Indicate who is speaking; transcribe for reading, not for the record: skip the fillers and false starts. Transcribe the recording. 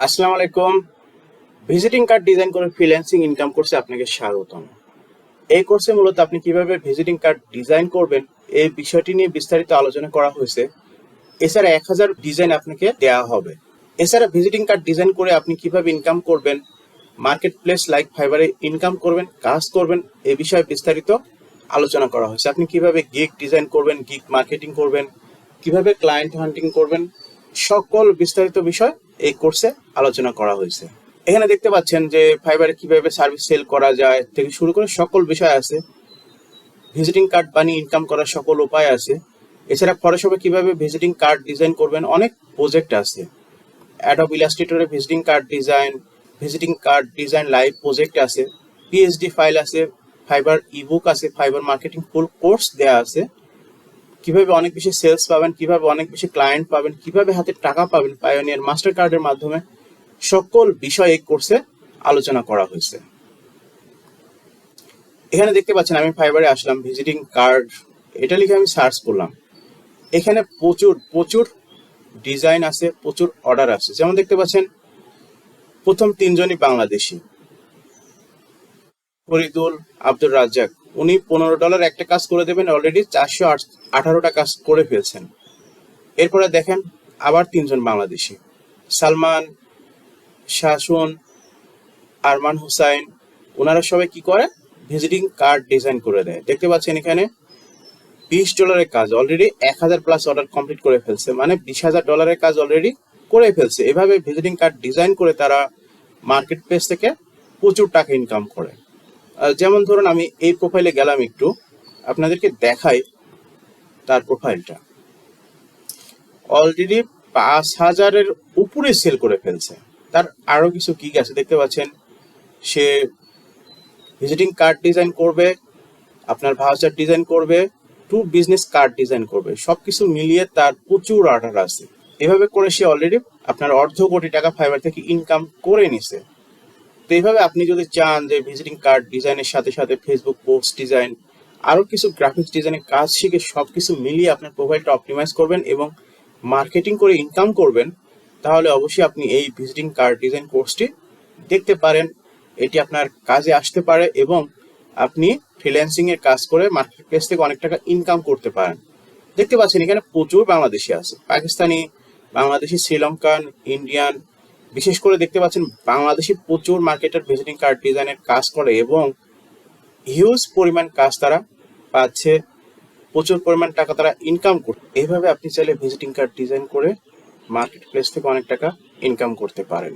Speaker 1: আসসালামু আলাইকুম। Visiting card design করে ফ্রিল্যান্সিং ইনকাম কোর্সে আপনাকে স্বাগতম। এই কোর্সে মূলত আপনি কিভাবে ভিজিটিং কার্ড ডিজাইন করবেন এই বিষয়টি নিয়ে বিস্তারিত আলোচনা করা হয়েছে। এছাড়া 1000 ডিজাইন আপনাকে দেওয়া হবে। এছাড়া ভিজিটিং কার্ড ডিজাইন করে আপনি কিভাবে ইনকাম করবেন, মার্কেট প্লেস লাইক ফাইবারে ইনকাম করবেন, কাজ করবেন, এই বিষয়ে বিস্তারিত আলোচনা করা হয়েছে। আপনি কিভাবে গিগ ডিজাইন করবেন, গিগ মার্কেটিং করবেন, কিভাবে ক্লায়েন্ট হান্টিং করবেন, সকল বিস্তারিত বিষয় এই কোর্সে আলোচনা করা হয়েছে। এখানে দেখতে পাচ্ছেন যে ফাইবারে কিভাবে সার্ভিস সেল করা যায় থেকে শুরু করে সকল বিষয় আছে। ভিজিটিং কার্ড বানিয়ে ইনকাম করার সকল উপায় আছে। এছাড়া ফটোশপে কিভাবে ভিজিটিং কার্ড ডিজাইন করবেন অনেক প্রজেক্ট আছে। অ্যাডোব ইলাস্ট্রেটরে visiting card design live project আছে। পিএইচডি ফাইল আছে, ফাইবার ইবুক আছে, ফাইবার মার্কেটিং ফুল কোর্স দেয়া আছে। কিভাবে অনেক বেশি সেলস পাবেন, কিভাবে অনেক বেশি ক্লায়েন্ট পাবেন, কিভাবে হাতে টাকা পাবেন পায়োনিয়ার মাস্টার কার্ডের মাধ্যমে, সকল বিষয় এই কোর্সে আলোচনা করা হয়েছে। এখানে দেখতে পাচ্ছেন আমি ফাইবারে আসলাম, ভিজিটিং কার্ড এটা লিখে আমি সার্চ করলাম। এখানে প্রচুর ডিজাইন আছে, প্রচুর অর্ডার আছে। যেমন দেখতে পাচ্ছেন প্রথম 3 জনই বাংলাদেশি। ফরিদুল আব্দুর রাজ্জাক, উনি $15 একটা কাজ করে দেবেন, অলরেডি 418টা কাজ করে ফেলছেন। এরপরে দেখেন আবার 3 জন বাংলাদেশি, সালমান, শাসুন, আরমান হুসাইন, ওনারা সবাই কি করে ভিজিটিং কার্ড ডিজাইন করে দেয়। দেখতে পাচ্ছেন এখানে $20 কাজ অলরেডি 1000+ অর্ডার কমপ্লিট করে ফেলছে, মানে $20,000 কাজ অলরেডি করে ফেলছে। এভাবে ভিজিটিং কার্ড ডিজাইন করে তারা মার্কেট প্লেস থেকে প্রচুর টাকা ইনকাম করে। যেমন ধরুন আমি এই প্রোফাইলে গেলাম, একটু আপনাদেরকে দেখাই তার প্রোফাইলটা। অলরেডি 5000-এর উপরে সেল করে ফেলছে। তার আরো কিছু গিগ আছে, দেখতে পাচ্ছেন সে ভিজিটিং কার্ড ডিজাইন করবে, আপনার ভাউচার ডিজাইন করবে, টু বিজনেস কার্ড ডিজাইন করবে, সবকিছু মিলিয়ে তার প্রচুর অর্ডার আছে। এভাবে করে সে অলরেডি আপনার $250 টাকা ফাইবার থেকে ইনকাম করে নিছে। তো এইভাবে আপনি যদি চান যে ভিজিটিং কার্ড ডিজাইনের সাথে সাথে ফেসবুক পোস্ট ডিজাইন, আরো কিছু গ্রাফিক্স ডিজাইনের কাজ শিখে সবকিছু মিলিয়ে আপনার প্রোফাইলটা অপটিমাইজ করবেন এবং মার্কেটিং করে ইনকাম করবেন, তাহলে অবশ্যই আপনি এই ভিজিটিং কার্ড ডিজাইন কোর্সটি দেখতে পারেন। এটি আপনার কাজে আসতে পারে এবং আপনি ফ্রিল্যান্সিং এর কাজ করে মার্কেট প্লেস থেকে অনেক টাকা ইনকাম করতে পারেন। দেখতে পাচ্ছেন এখানে প্রচুর বাংলাদেশি আছে, পাকিস্তানি, বাংলাদেশি, শ্রীলঙ্কান, ইন্ডিয়ান। বিশেষ করে দেখতে পাচ্ছেন বাংলাদেশি প্রচুর মার্কেটের ভিজিটিং কার্ড ডিজাইনের কাজ করে এবং হিউজ পরিমাণ কাজ তারা পাচ্ছে, প্রচুর পরিমাণ টাকা তারা ইনকাম করে। এইভাবে আপনি চাইলে ভিজিটিং কার্ড ডিজাইন করে মার্কেট প্লেস থেকে অনেক টাকা ইনকাম করতে পারেন।